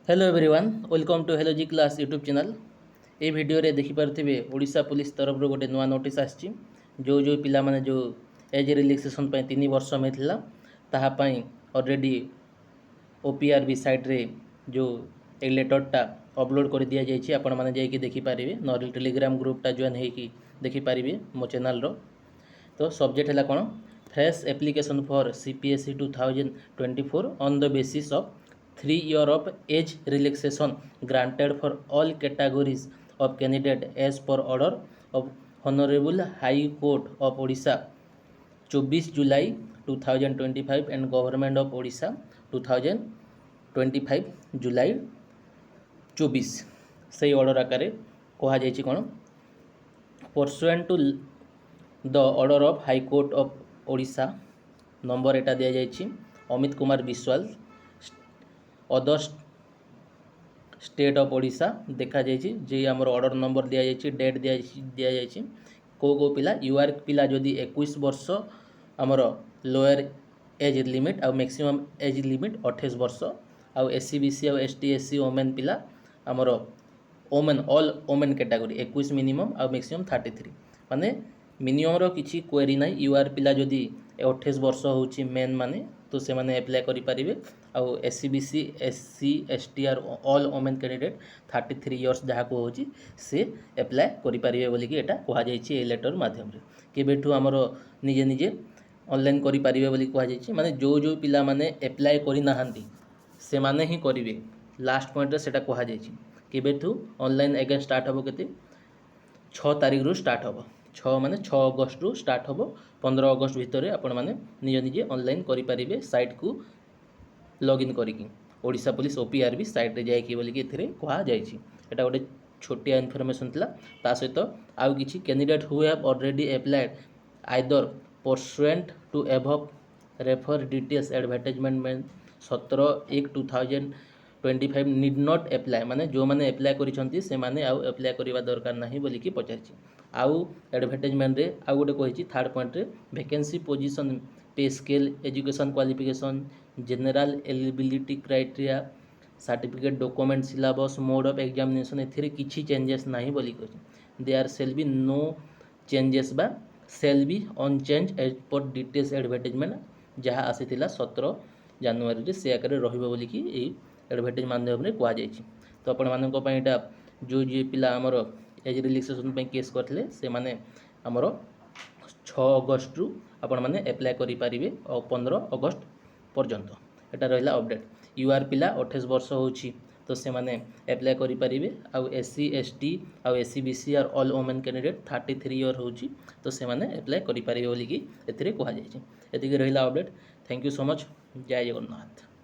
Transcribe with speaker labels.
Speaker 1: Hello everyone welcome to hello G class YouTube channel. ये video रे देखि पारथिबे Odisha police तरफ रो गोटे नुआ नोटिस आछि जो जो पिला माने जो एज रिलैक्सेशन पय 3 वर्ष मिथिला ताहा पय ऑलरेडी ओपीआरबी साइट रे जो ए लेटर टा अपलोड कर दिया जायछि। आपण माने जाय कि देखि पारिबे नॉर्मल टेलीग्राम ग्रुप टा जॉइन हे कि देखि पारिबे मो चैनल रो। तो सब्जेक्ट है कौन fresh application for CPSE 2024 on the basis of 3 year of age relaxation granted for all categories of candidate as per order of Honorable High Court of Odisha 24 जुलाई 2025 and Government of Odisha 2025 जुलाई 24 से order आकार कह जाइए कौन pursuant to the order of high court of Odisha number एटा दिया जाइए Amit Kumar Biswal other state of Odisha देखा जाइए जे आमर ऑर्डर नंबर दिया जाइए डेट दिया जाइए को पिला यूआर पिला जदि 21 वर्ष आमर लोअर एज लिमिट आ मैक्सिमम एज लिमिट 28 वर्ष आउ एससी बीसी आउ एसटी एससी ओमेन पिला आमर women all women category 21 minimum आउ मैक्सिमम 33 माने मिनिमम रो किछि क्वेरी ना यूआर पिला जदि 28 वर्ष होची मेन माने तो से माने अप्लाई करि परिबे आउ एससी बीसी एससी एसटी आर ऑल वुमेन कैंडिडेट 33 इयर्स जहाँ को होची से अप्लाई करि परिबे बोली कि एटा कहा जाइछि ए लेटर माध्यम रे केबेठु हमरो निजे निजे ऑनलाइन करि परिबे बोली कहा जाइछि माने जो जो पिला माने अप्लाई करि नाहंती से माने ही करिवे लास्ट पॉइंट रे सेटा कहा जाइछि केबेठु ऑनलाइन अगेन स्टार्ट हबो केते 6 तारिख रु स्टार्ट हबो 6 माने 6 अगस्त रु स्टार्ट हबो 15 अगस्त भितर आपण माने निज निजे ऑनलाइन करि परिबे साइट को लॉगिन करिकि ओडिशा पुलिस ओपीआरबी साइट रे जाय कि बोली कि एथिरे कहा जायछि एटा गोटे छोटिया इन्फॉर्मेशन थिला ता सहित आउ किछि candidate who have already applied either pursuant to above refer details advertisement में 17/1/2025 नीड नॉट अप्लाई माने जो माने अप्लाई करिसंती से माने आउ अप्लाई करिवा दरकार नाही बोली कि पचारछि आउ एडवर्टाइजमेंट रे आउ गोटे कहिछि थर्ड पॉइंट रे vacancy position pay scale education qualification general eligibility criteria certificate document syllabus mode of examination एथिरे किछि चेंजेस नाही बोली कहिछि there shall be no changes बा shall be unchange as per details advertisement जहाँ आसीथिला 17 जनवरी रे से आकर रहिबो बोली कि एई एडवर्टाइज माध्यम रे कहा जाइछि। तो आपण मानक पय एटा जो जे पिला हमर एज रिलैक्सेशन पे केस करथिले से माने हमर 6 अगस्त रु आपण माने अप्लाई करि परिबे और 15 अगस्त पर्यंत एटा रहिला अपडेट यूआर पिला 28 वर्ष होछि तो से माने अप्लाई करि परिबे आउ एससी एसटी आउ एससी बीसी आर ऑल वुमेन कैंडिडेट 33 ईयर होछि तो से माने अप्लाई करि परिबे बोली कि एथिरे कहा जाइछि एतिके रहिला update. Thank you so much. जय जगन्नाथ।